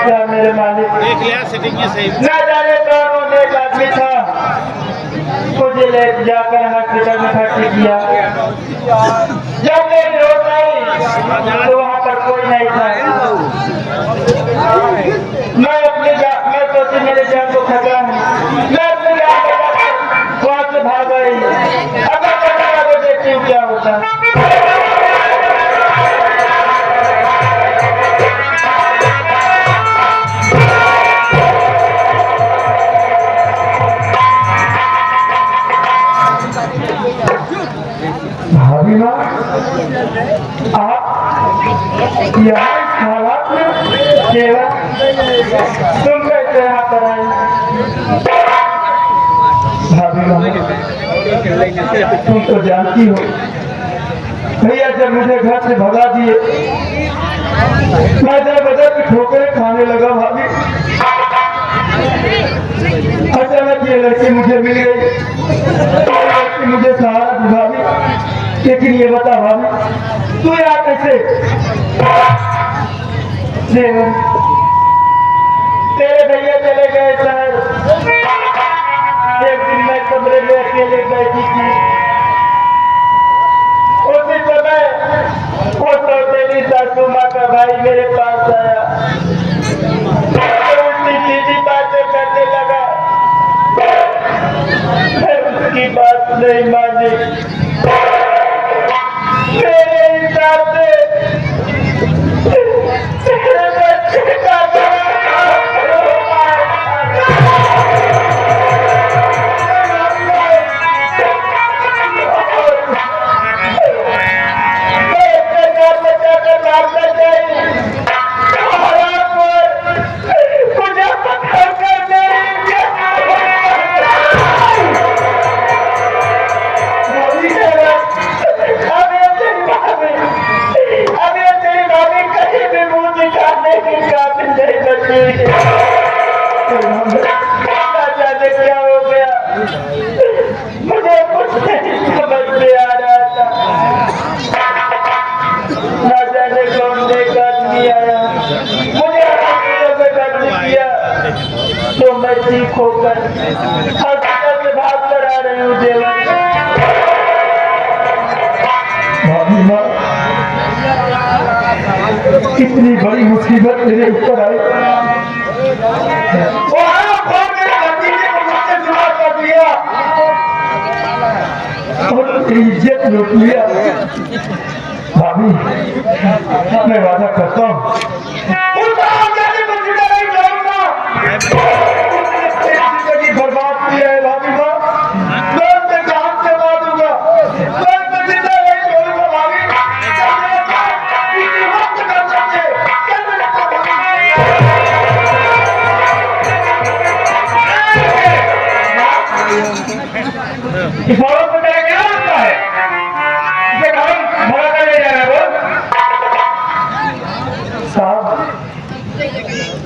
क्या मेरे मालिक देख लिया सेटिंग ये सही ना जाने कौन एक आदमी था, मुझे ले जाकर हॉस्पिटल में भर्ती किया। जब मेरी रोड आई तो वहाँ पर कोई नहीं था। मैं सोची मेरे जान को खतरा है, मैं अपनी जान बचाकर वहाँ से भाग गई। अगर पता तो देखती हूँ क्या होता है। भाभी माँ, आप यहाँ इस हालात में केवल तुम कैसे यहाँ पर आई? भाभी माँ, तुम तो जानती हो भैया जब मुझे घर से भगा दिए मैं जब बदर की ठोकरें खाने लगा। भाभी अचानक ये लड़की मुझे मिल गई, मुझे सहारा दी। भाभी लेकिन ये बता भाभी तू यहाँ कैसे? तेरे भैया चले गए शहर। एक दिन मैं कमरे में अकेले बैठी थी, उसी समय वो सौतेली सासू माँ का भाई मेरे पास आया, उल्टी सीधी बातें करने लगा। मैं उसकी बात नहीं मानी। मेरे हिसाब से तेरे बच्चे का क्या हो गया, मुझे कुछ नहीं समझ में आ रहा था। ना जाने कौन लेकर आदमी आया, मुझे किया तो मैं ठीक होकर हॉस्पिटल से भाग कर आ रही हूँ। जेवर भाभी माँ, कितनी बड़ी मुसीबत मेरे ऊपर आई। इज्जत लूट लिया। भाभी मैं वादा करता हूँ जिंदगी बर्बाद किया है। भाभी माँ मैं अपने काम से मारूंगा, मैं जिंदा नहीं छोड़ूंगा। भाभी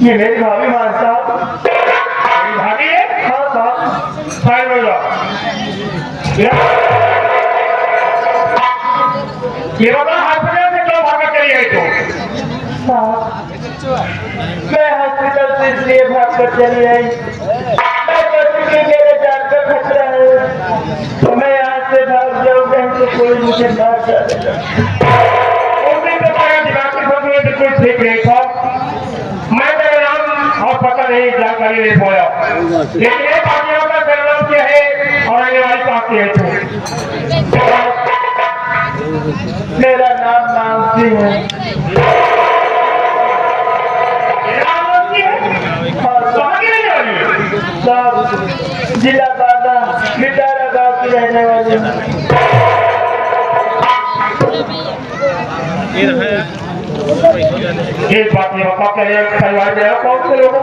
ये मेरी भाभी मान साहब, भाभी है? हाँ साहब, फाइन हो जाओ। ये बता हॉस्पिटल से क्यों भाग कर चली आई तू? मैं हॉस्पिटल से इसलिए भाग कर चली आई, मेरे जान का खतरा है। तो मैं यहाँ से भाग जाऊंगा तो कोई मुझे मार जाएगा। बिल्कुल ठीक नहीं था, मैं मेरा नाम और पता नहीं जानकारी नहीं पाया, लेकिन एक आदमियों का जन्म क्या है और आने वाली कहाँ है तो मेरा नाम मानसी है। सब जिला बादा मिटारा गांव की रहने वाली एक बात ये बता परिवार में कौन से लोग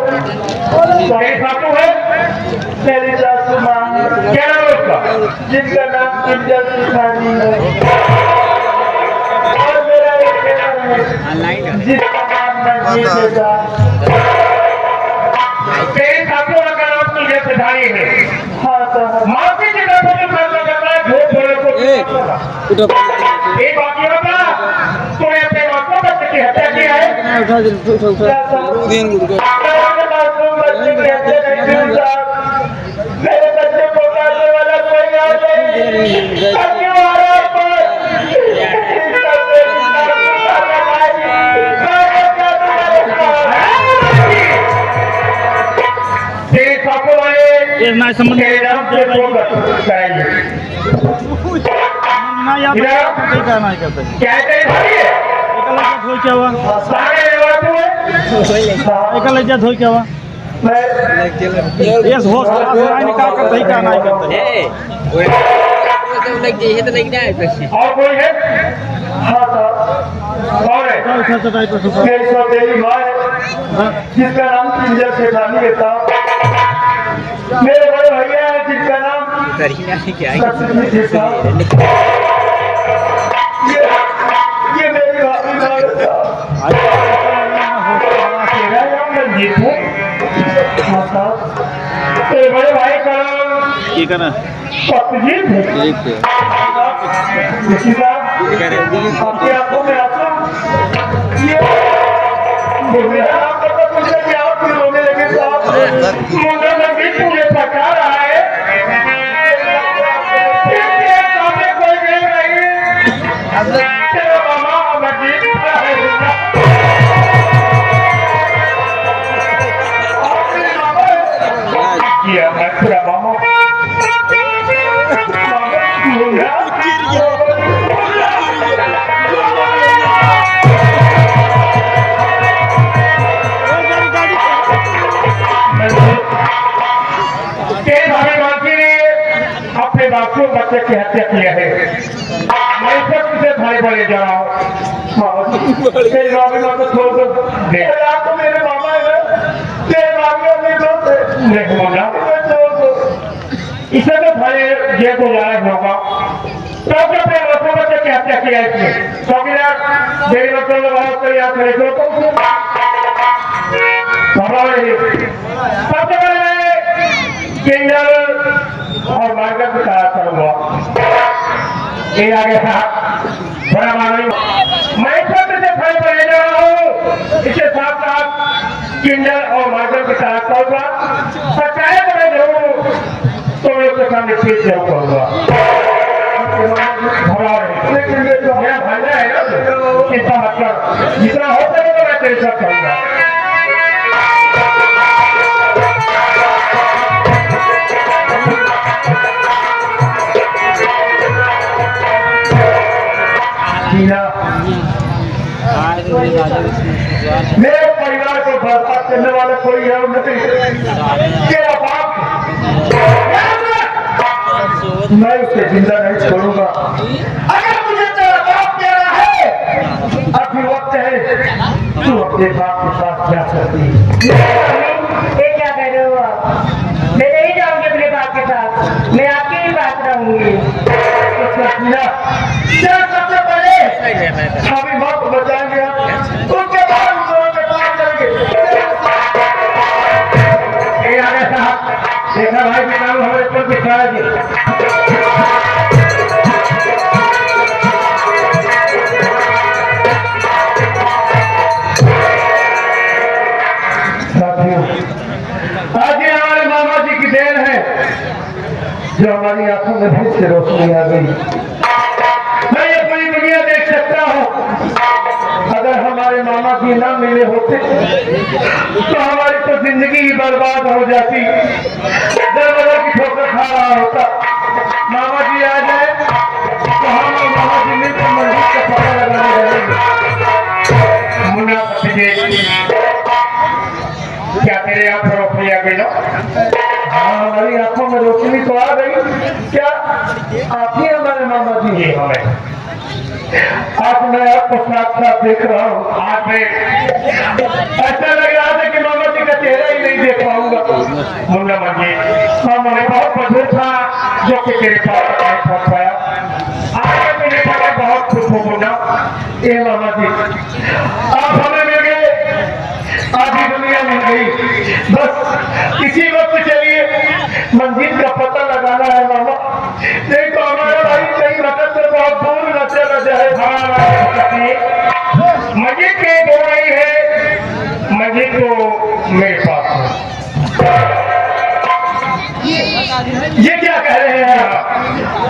मेरी सासू है, मेरी सासू माँ क्या नाम है उसका, जिसका नाम किंजल सुखानी है, और मेरा एक बेटा है जिसका नाम मंजीत है। मेरी सासू का नाम किंजल सुखानी है। हाँ सर, माफी की तरफ से फैसला करना है झूठ बोले को। एक बात ये बता, तुम्हें अपने माता की हत्या की है? मेरे बच्चे को मारने वाला कोई आ नहीं। ना संबंध ना याद नहीं करते क्या हुआ एकल इज्जत हो क्या हुआ ये होश निकाल कर सही क्या नहीं करते और कोई है? हाँ सर कौन है? मेरी सौतेली माँ है जिसका नाम किंजल शेखानी है साहब। मेरे बड़े भैया है जिसका नाम सत्यजीत है साहब। ये मेरी भाभी तेरा नाम रंजीत है। हाँ साहब तेरे बड़े भाई का नाम सत्यजीत है। आपकी आंखों में आंसू ये मेरा नाम पता पूछने की आप फिर रोने लगे साहब। मुंडा रंजीत मुझे पका रहा है सामने कोई नहीं रही तेरा मामा रंजीत किया मैं पूरा मामा मुंडा अपने बापू बच्चे की हत्या किया है। मैं सबसे भाई बड़े जा रहा हूँ मेरी मामी माँ को छोड़ दो आपको मेरे मामा है तेरे मामी अपने दोस्त नहीं बोला छोड़ दो इसे तो भाई ये गुजारा होगा तो अपने बापू बच्चे की हत्या किया इसने चौकीदार मेरी बच्चों को बहुत तो याद करे तो सबसे पहले किंजल और मार्गदर्शन को तैयार करूंगा। ये आगे था बड़ा मानवी मैं सबसे से फल पर ले जा रहा हूँ। इसके साथ साथ किंजल और मार्गदर्शन को तैयार करूंगा। सच्चाई को मैं जरूर तो उसके सामने पेश जरूर करूंगा। मेरा भांजा है ना इसका मतलब जितना हो सके तो मैं तेरे साथ करूंगा। मेरे परिवार को बर्बाद करने वाला कोई है नहीं तेरा बाप मैं उसे जिंदा नहीं छोड़ूंगा। अगर मुझे तेरा बाप प्यारा है अभी वक्त है तू अपने बाप के साथ जा सकती है। ये क्या कह रहे हो आप? मैं नहीं जाऊंगी अपने बाप के साथ मैं आपकी ही बात रहूंगी। सबसे पहले हमें माँ को बचाएंगे उसके बाद दोनों के पास चलेंगे। देखा भाई के नाम हमारे ऊपर बिछाया जी साथियों आज ये हमारे मामा जी की देन है जो हमारी आंखों में फिर से रोशनी आ गई। मैं ये पूरी दुनिया देख सकता हूँ अगर हमारे मामा जी ना मिले होते तो हमारी तो जिंदगी ही बर्बाद हो जाती। दर की ठोकर खा रहा होता। मामा जी आ जाए तो हम और मामा जी मिलकर मस्जिद का पता लगाने रहेंगे। मुन्ना क्या तेरे आप रोशनी आ गई ना? हाँ हमारी आंखों में रोशनी तो आ गई। क्या आप ही हमारे मामा जी हैं? हमें आज मैं आपको साक्षात देख रहा हूँ। आज मैं ऐसा लग रहा था कि मामा जी का चेहरा ही नहीं देख पाऊंगा। मुन्ना मंजी हमारे बहुत मधुर था जो कि तेरे पास नहीं पहुंच पाया। आज मेरे पास बहुत खुश हो मुन्ना। ये मामा जी आप हमें मिल गए आधी दुनिया मिल गई। बस इसी वक्त चलिए मंजिल का पता लगाना है मामा नहीं तो हमारा भाई कहीं वक्त से बहुत दूर न चला जाए। मस्जिद के ये क्या कह रहे हैं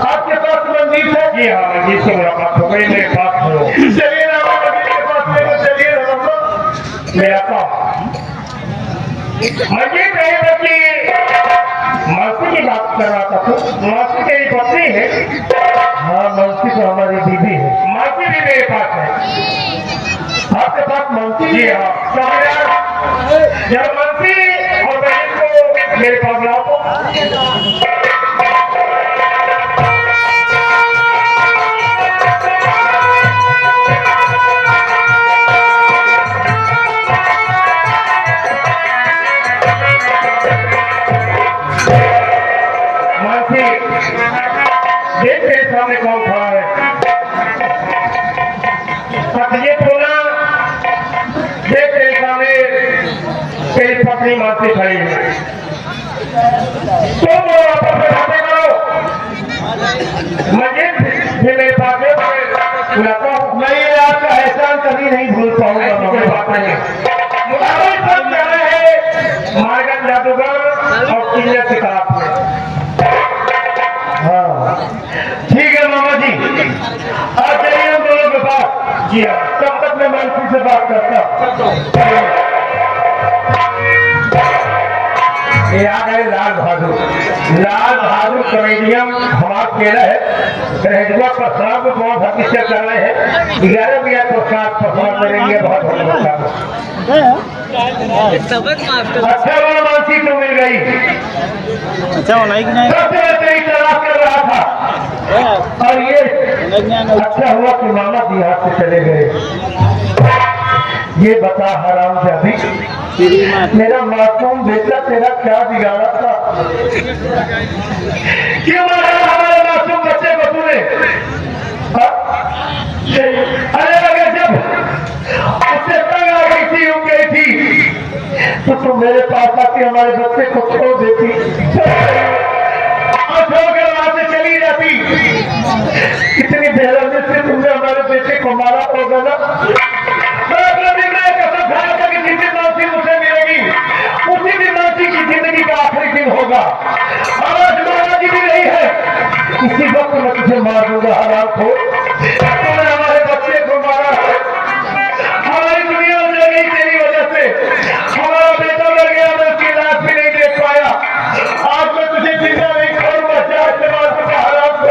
आपके पास मंदिर है? जी हाँ, मंदिर से मुलाकात हो गई, मेरे पास हो। चलिए ना मंदिर के पास लेकर चलिए ना हम लोग। मेरा काम मंदिर नहीं बच्ची मासी की बात कर रहा था। तो मासी तेरी पत्नी है? हाँ, मासी तो हमारी बीबी है। मासी भी मेरे पास है। आपके पास मासी? जी हाँ। जब मासी और बहन को मेरे पास लाओ तो मासी देख तेरे सामने कौन खड़ा है? ये बोला देख तेरे सामने तेरी पत्नी मासी खड़ी है। तुम आपस में बातें करो। मजीद भी मेरे पास है, बुलाता हूँ। मैं ये आपका एहसान कभी नहीं भूल पाऊंगा। कोई बात नहीं। मुकाबले सब जा रहे हैं मार्गन जादूगर और किन्नर की तरफ में। हाँ ठीक है मामा जी, आज चलिए हम दोनों के पास। जी हाँ, तब तक मैं मानसी से बात करता हूँ। ये आ गए लाल बहादुर। लाल बहादुर कॉमेडियन हमारा खेला है। रेडियो पर शाम को बहुत हकीकत कर रहे हैं। 11 मिनट को साथ परफॉर्म करेंगे। बहुत बहुत अच्छा वाला मानसी तो मिल गई। अच्छा वो नहीं नहीं सबसे तेरी तलाश कर रहा था और ये अच्छा हुआ कि मामा जी हाथ से चले गए। ये बता हराम जादी, मेरा मासूम बेटा तेरा क्या बिगाड़ा था? क्यों मारा हमारे मासूम बच्चे को तूने? अरे अगर जब उससे तंग आ गई थी, उग गई थी, तो तुम मेरे पास आके हमारे बच्चे को छोड़ देती और छोड़कर वहां से चली जाती। कितनी बेरहमी से तुमने हमारे बेटे को मारा होगा ना। जिस मानसी मुझसे मिलेगी उसी दिन मानसी की जिंदगी का आखिरी दिन होगा। आज मामा जी भी नहीं है, इसी वक्त मैं तुझे मार दूंगा। हराम को तुमने हमारे बच्चे को मारा। हमारी दुनिया उजड़ गई तेरी वजह से। हमारा बेटा मर गया, मैं उसकी लाश भी नहीं देख पाया। आज मैं तुझे जिंदा नहीं छोड़ूंगा। चार से मार दूंगा। हराम को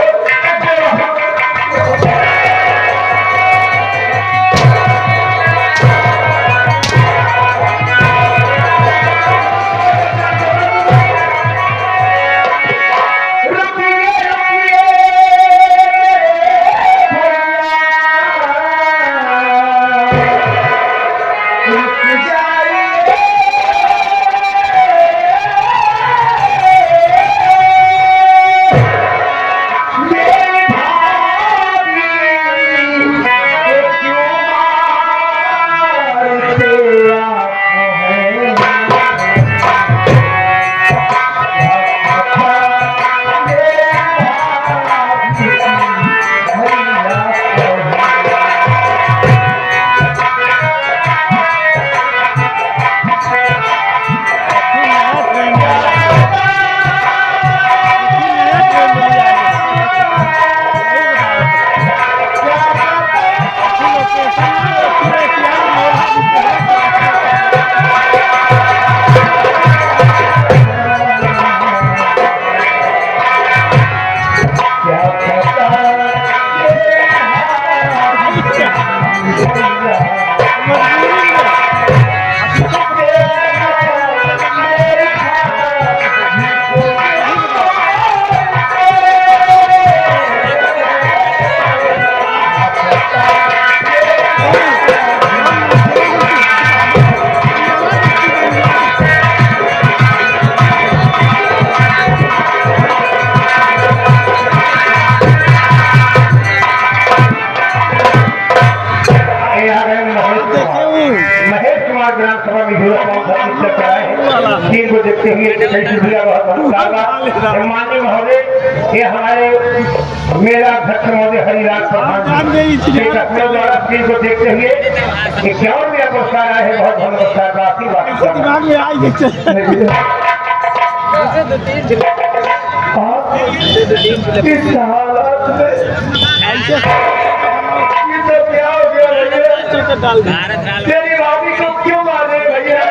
को देखते हुए माननीय महोदय, ये हमारे मेरा अध्यक्ष महोदय हरिराज प्रधान द्वारा स्क्रीन को देखते हुए 51 मेरा पुरस्कार आया है। बहुत बहुत नमस्कार का आशीर्वाद। इस हालात में ये सब क्या हो गया भैया? तेरी भाभी को क्यों मारे भैया?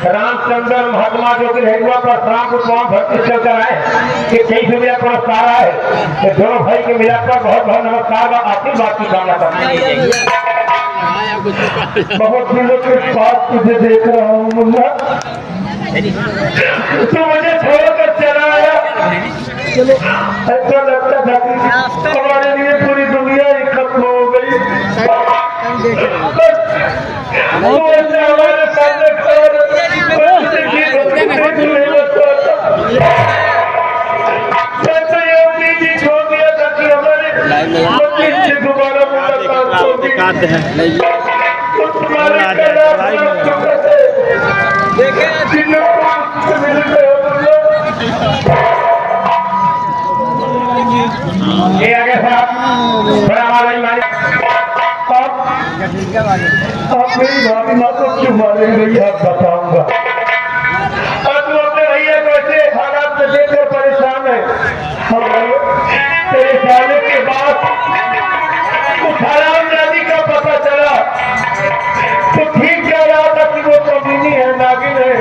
रामचंद्र महात्मा जो कि हिंदुआ पर राम को कौन भक्ति चल कर आए कि कई से मेरा पुरस्कार आए तो दोनों भाई के मिलाकर बहुत बहुत नमस्कार व आशीर्वाद की कामना करते हैं। बहुत दिनों के बाद तुझे देख रहा हूँ मुन्ना, तू मुझे छोड़कर चला आया। ऐसा लगता था कि हमारे लिए पूरी दुनिया ही खत्म हो गई। हमारे सामने छोड़ दिया था कि हमारे दोबारा मुलाकात है। ये आगे साहब बड़ा वाला आप मेरी भाभी माँ को क्यों मारे भैया आप बताऊंगा। और तू अपने भैया को ऐसे हालात में देखकर परेशान है। तेरे जाने के बाद कुछ हरामजादी का पता चला तो ठीक कह रहा था कि वो कमीनी है, नागिन है।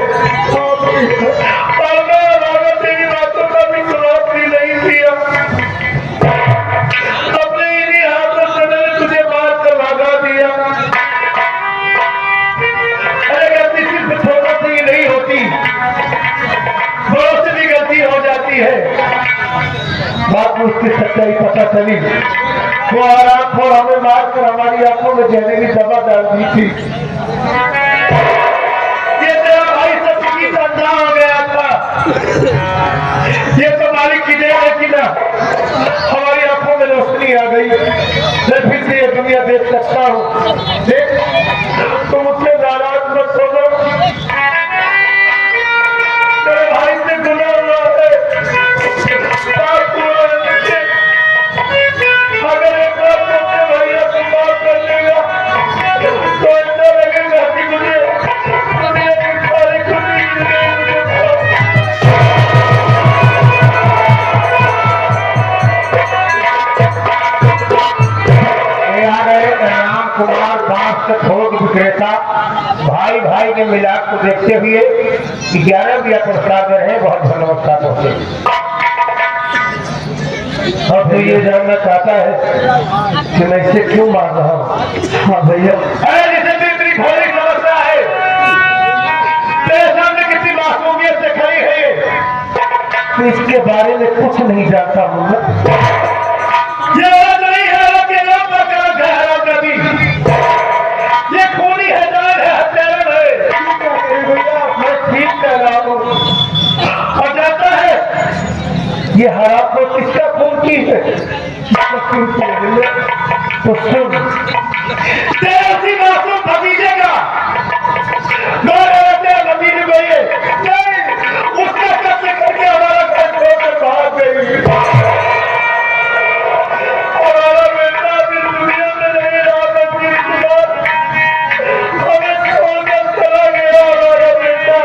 और मैं तेरी बातों का भी जवाब भी नहीं दिया। अपने इन्हीं हाथों से मैंने तुझे मार कर भागा दिया। अरे गलती सिर्फ छोटों से ही नहीं होती, बड़ों से भी गलती हो जाती है। बात में उसकी सच्चाई पता चली, वो आराम खोर हमें मार कर हमारी आंखों में जहने की दवा डाल दी थी। ये तेरा भाई सब चीज अंधा हो गया था। ये तो मालिक की देन है कि ना, हमारी आंखों में रोशनी आ गई। मैं फिर से ये दुनिया देख सकता हूँ। देख तुम उससे नाराज मत हो जाओ, तेरे भाई से गुनाह हुआ है। अगर एक बार तुमने भैया को माफ कर देगा तो ऐसा लगेगा कि मुझे दुनिया की सारी खुशी मिल गई। राम कुमार दास का थोक विक्रेता भाई भाई के मिलाप को देखते हुए 11 रुपया पुरस्कार दे रहे हैं। बहुत बहुत नमस्कार होते हैं। और तो ये जानना चाहता है कि मैं इसे क्यों मार रहा हूँ। हाँ भैया, अरे जैसे तेरी तो इसके बारे में कुछ नहीं जानता हूँ। ये औरत नहीं है, औरत के नाम पर काम है हरामजादी। ये खूनी है, जान है, हत्यारा है। भैया मैं ठीक कह रहा हूँ। और जानता है ये हराम को किसका खून की है? तो सुन, तेरे उसी मासूम भतीजे का भतीजे को ये उसका कत्ल करके हमारा घर छोड़कर भाग गई। हमारा बेटा भी दुनिया में नहीं रहा, बच्ची के बाद हमें छोड़कर चला गया। हमारा बेटा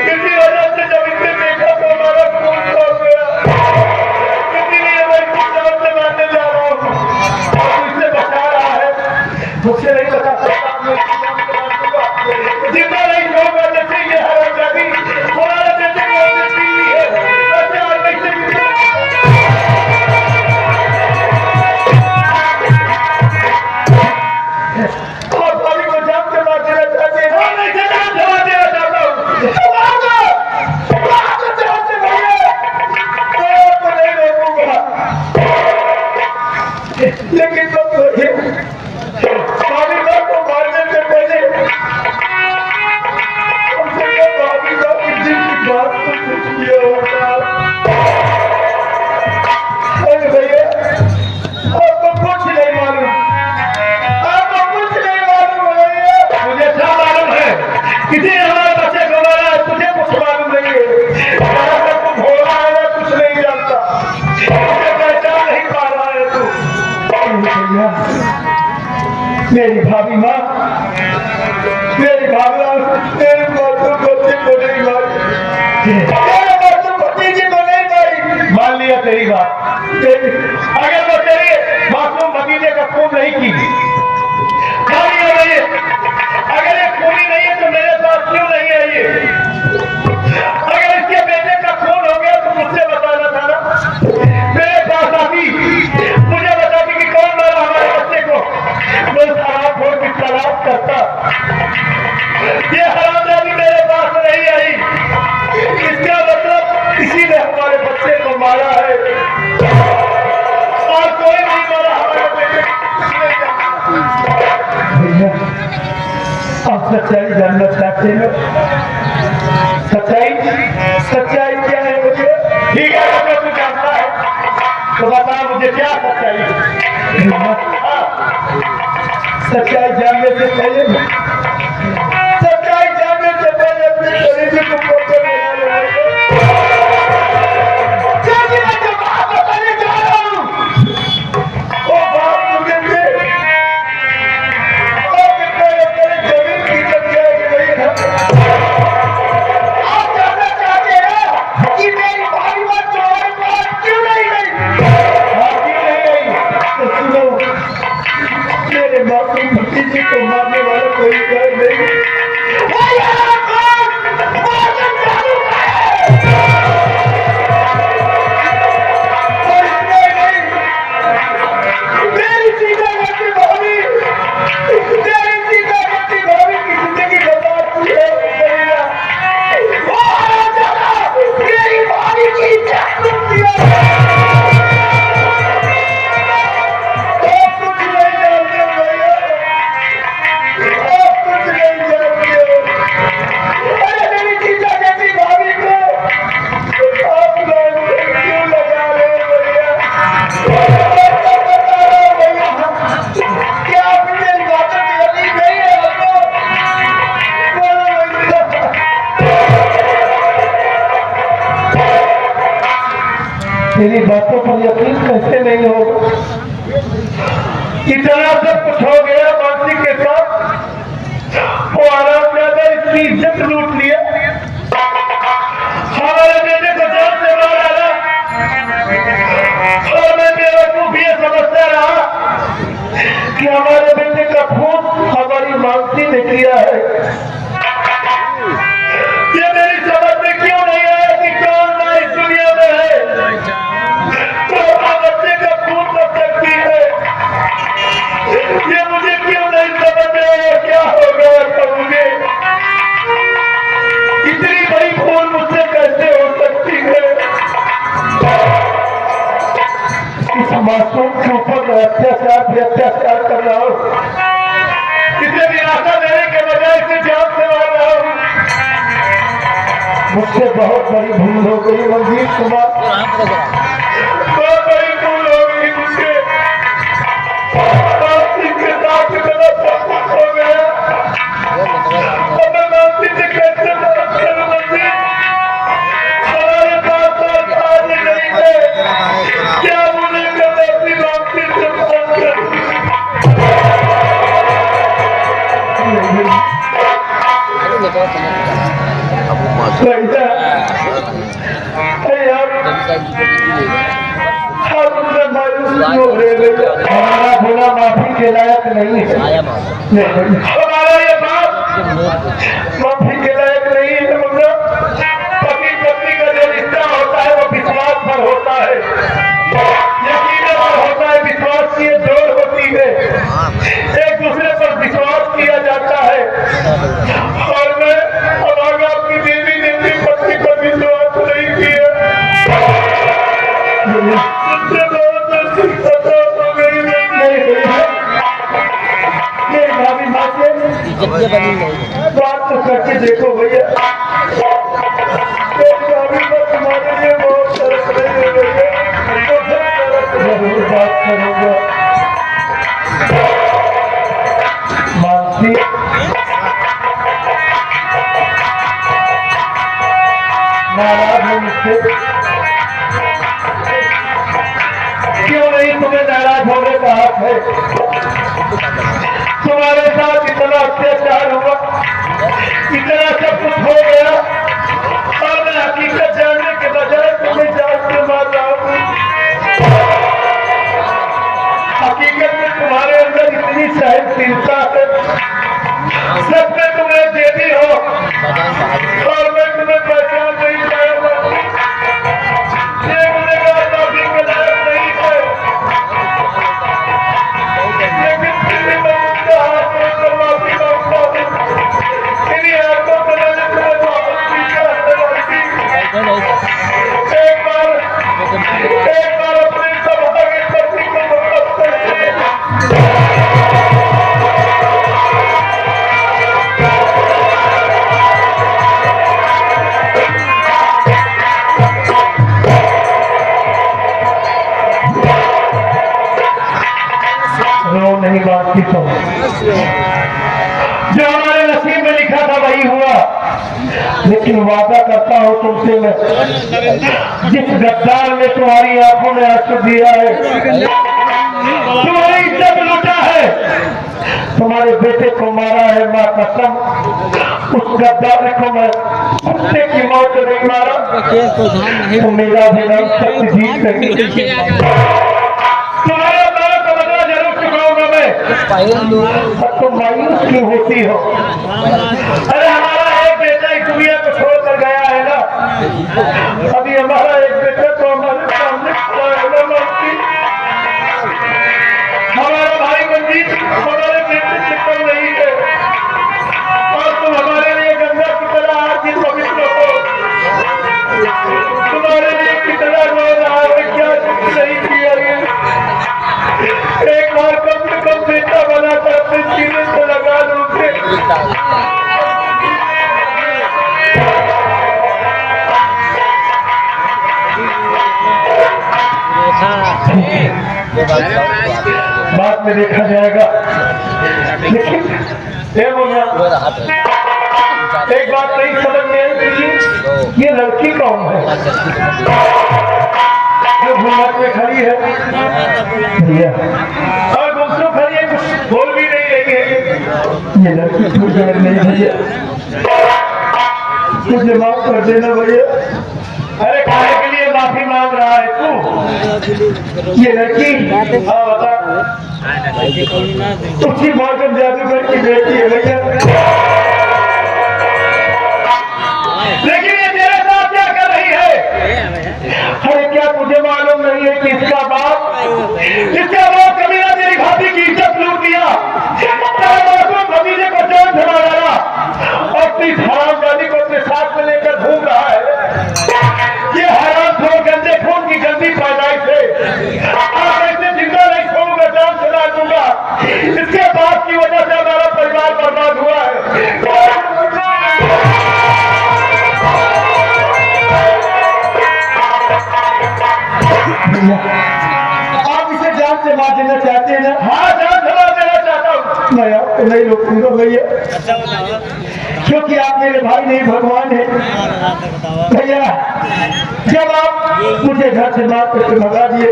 किसी वजह से जब इसे देखा तो हमारा खून खौल गया। इसीलिए मैं इसकी जान से मारने जा रहा हूँ। मुझसे बचा रहा है, मुझसे नहीं बचा सकता। जितना नहीं छोड़गा जैसे ये हरामजादी हमारा बेटे को अपने पीली है, वैसे और कैसे और भाभी को जान से मार देना चाहते हैं। और मैं इसे जान से मार देना चाहता हूँ। जान से मारिए, मैं आपको नहीं रोकूंगा। लेकिन तुम सोचिए, भाभी साहब को मारने से पहले भाभी साहब किसी की बात को कुछ किया होगा। अरे भैया आपको कुछ नहीं मालूम, आपको कुछ नहीं मालूम भैया। मुझे क्या मालूम है? किसी ने हमारे बच्चे को मारा है, तुझे कुछ मालूम नहीं है। तुम हो रहा है, मैं कुछ नहीं जानता। मुझे पहचान नहीं पा रहा है तू। भैया मेरी भाभी माँ, मेरी भाभी तेरे मासूम बच्चे को नहीं मारी, तेरे मासूम भतीजे को नहीं मारी। मान लिया तेरी बात, अगर वो तेरे मासूम भतीजे का खून नहीं की, मान लिया नहीं। अगर ये खूनी नहीं है तो मेरे पास क्यों नहीं है ये? अगर इसके बेटे का खून हो गया तो मुझसे बताना था ना, मेरे पास आती, मुझे बताती कि कौन मारा हमारे बच्चे को। मैं उस हराम खोर की तलाश करता। ये हरामजादी मेरे पास नहीं आई, इसका मतलब किसी ने हमारे बच्चे को मारा है और कोई नहीं मारा हमारे बेटे को। भैया आप सच्चाई जानना चाहते हो? सच्चाई सच्चाई क्या है मुझे? ठीक है, अगर तू जानता है तो बता मुझे क्या सच्चाई है। सच्चाई जानने से पहले अपने शरीर को फोटो लेना मैं जो बात बताने जा रहा हूँ वो बात मुझे जमीन की सच्चाई आप जानना चाहते हैं कि मेरी भाई बात तुम्हारे पास क्यों नहीं गई? क्यों नहीं गई? तो सुनो, मेरे मासूम भतीजे को मारने वाला कोई डर नहीं। तेरी बातों पर यकीन कैसे नहीं होगा? इतना सब कुछ हो गया मानसी के साथ, वो आराम ज्यादा इसकी इज्जत लूट लिया, हमारे बेटे को जान से मार डाला और मैं बेवकूफ ये समझता रहा कि हमारे बेटे का खून हमारी मानसी ने किया है। ये मेरी समझ में क्यों नहीं आया कि कौन ना इस दुनिया में है तो बच्चे का खून बच सकती है। ये मुझे क्यों नहीं समझ में आया? क्या होगा तो मुझे इतनी बड़ी खून मुझसे कैसे हो सकती अत्याचार भी अत्याचार कर रहा हूँ, इसे निराशा देने के बजाय इसे जान से मार रहा हूँ। मुझसे बहुत बड़ी भूल हो गई मंजीत कुमार, बहुत बड़ी भूल हो गई मुझसे। मानसी के साथ मेरा सब कुछ हो गया, अब मैं मानसी से कैसे बात करूं मंजीत? हमारे पास आज नहीं है, क्या बोलेगा मैं अपनी मानसी से बात करूं? हमारा भोला माफी के लायक नहीं है, हमारा ये बात माफी के लायक नहीं है। मतलब पति पत्नी का जो रिश्ता होता है वो विश्वास पर होता है, यकीन पर होता है, विश्वास की जोड़ होती है, एक दूसरे पर विश्वास किया जाता है। और मैं अब आपकी देवी देवी पत्नी पर विश्वास नहीं किया, मुझसे बहुत अच्छी खता हो गई। मेरी भाभी माँ से बात तो करके देखो भैया, मेरी भाभी पर तुम्हारे लिए बहुत तरस रही है भैया, जरूर बात करूंगा। मानसी नाराज हो मुझसे? क्यों नहीं, तुम्हें नाराज होने का हक है। तुम्हारे साथ इतना अत्याचार हुआ, इतना सब कुछ हो गया, और मैं हकीकत जानने के बजाय तुम्हें जान से मार रहा हूँ। हकीकत में तुम्हारे अंदर इतनी सहनशीलता है, सब में तुम्हें देवी हो और मैं तुम्हें पहचान नहीं पाया। ये मुझे माफी के लायक नहीं है, लेकिन फिर भी मैं उनका हाथ लेकर माफी मांगता हूँ। इन्हीं हाथों को मैंने तुम्हें वापस पीछा है। एक बार अपने सौभाग्य पत्नी को वापस कर नहीं बातचीत हो, जो हमारे नसीब में लिखा था वही हुआ। लेकिन वादा करता हूँ तुमसे मैं, जिस गद्दार ने तुम्हारी आंखों में आंसू दिया है, तुम्हारी इज्जत लूटा है, तुम्हारे बेटे को मारा है, माँ कसम उस गद्दार को मैं कुत्ते की मौत नहीं मारा तो मेरा भी नाम सत्यजीत है। तुम्हारे तो मायूस क्यों होती हो? अरे हमारा एक बेटा इस दुनिया को छोड़कर गया है ना, अभी हमारा एक बेटा तो हमारे सामने खड़ा है ना मानसी। हमारा भाई मंजीत हमारे बेटे से कम नहीं है, और तुम हमारे लिए गंगा की तरह आज ही पवित्र हो। तुम्हारे लिए कितना रो रहा है, क्या कुछ नहीं किया है। एक बार कम से कम बेटा बनाकर अपने सीने से लगा लूंगे। बाद में देखा जाएगा, लेकिन एक बात नहीं समझ में आई, ये लड़की कौन है जो घूमत में खड़ी है भैया, और दूसरों खड़ी है, कुछ बोल भी नहीं रही है। ये लड़की कुछ समझ नहीं भैया, मुझे माफ कर देना भैया। अरे खाने के लिए माफी मांग रहा है तू? ये लड़की हाँ बता, उसकी मौसम जादूगर की बेटी है भैया, लेकिन ये तेरे साथ क्या कर रही है? अरे क्या तुझे मालूम नहीं है कि इसका बाप कभी ना तेरी भाभी की इज्जत लूट दिया, भतीजे को जान छुड़ा डाला और इस हरामजादी को अपने साथ में लेकर घूम रहा है। ये हराम खोर गंदे खून की गंदी पैदाइश है, आप ऐसे जिंदा नहीं छोड़ूंगा। भैया आप इसे जान से मार देना चाहते हैं ना? हाँ, जान से मार देना चाहता हूँ। मैं आपको नहीं रोकूंगा भैया, क्योंकि आप मेरे भाई नहीं भगवान है भैया। जब आप मुझे घर से मार करके भगा दिए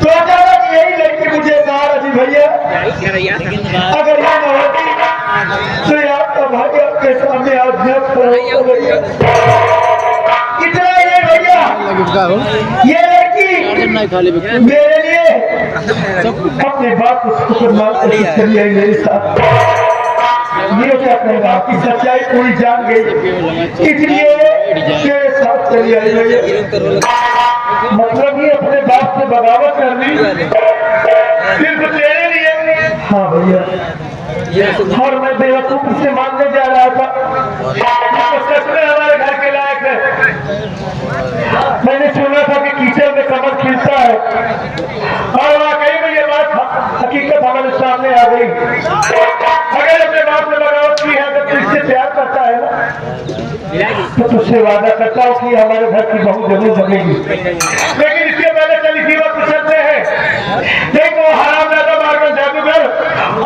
तो अचानक यही लड़की मुझे मार दी भैया। अगर ये न होती तो ये आपका भाई आपके सामने आज न खड़ा होता भैया। इतना ही है भैया, ये लड़की मेरे लिए अपने बाप को शुक्र मानकर चली आई मेरे साथ। ये क्या अपने बाप की सच्चाई पूरी जान गई, इसलिए मेरे साथ चली आई भैया। मतलब ये अपने बाप से बगावत कर ली सिर्फ तेरे लिए? हाँ भैया, और मैं बेवकूफ से मानने जा रहा था, तो सच में हमारे घर के लायक है। मैंने सुना था कि कीचड़ में कमल खिलता है, और वाकई में ये बात हकीकत हमारे सामने आ गई। अगर अपने बाप से बगावत की है, अगर तुझसे प्यार करता है ना, तो तुझसे वादा करता हूँ कि हमारे घर की बहू जरूर बनेगी। लेकिन इसके पहले चल इसी वक्त चलते हैं। देखो हराम ज्यादा मारकर जादूगर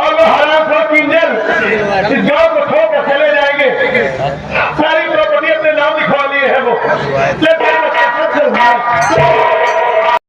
और वो हराम खो किंजल इस गांव को छोड़कर चले जाएंगे। सारी प्रॉपर्टी अपने नाम लिखवा लिए है वो।